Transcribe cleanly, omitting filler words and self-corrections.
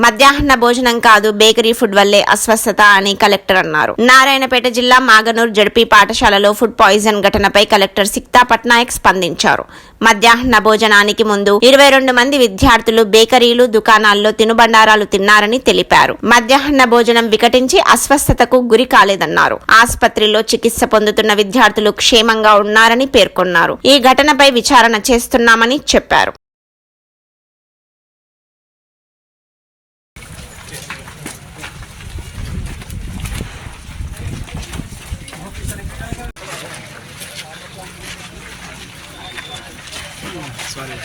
మధ్యాహ్న భోజనం కాదు బేకరీ ఫుడ్ వల్లే అస్వస్థత అని కలెక్టర్ అన్నారు. నారాయణపేట జిల్లా మాగనూర్ జడ్పీ పాఠశాలలో ఫుడ్ పాయిజన్ ఘటనపై కలెక్టర్ సిక్తా పట్నాయక్ స్పందించారు. మధ్యాహ్న భోజనానికి ముందు 22 మంది విద్యార్థులు బేకరీలు, దుకాణాల్లో తినుబండారాలు తిన్నారని తెలిపారు. మధ్యాహ్న భోజనం వికటించి అస్వస్థతకు గురి కాలేదన్నారు. ఆసుపత్రిలో చికిత్స పొందుతున్న విద్యార్థులు క్షేమంగా ఉన్నారని పేర్కొన్నారు. ఈ ఘటనపై విచారణ చేస్తున్నామని చెప్పారు. Sorry.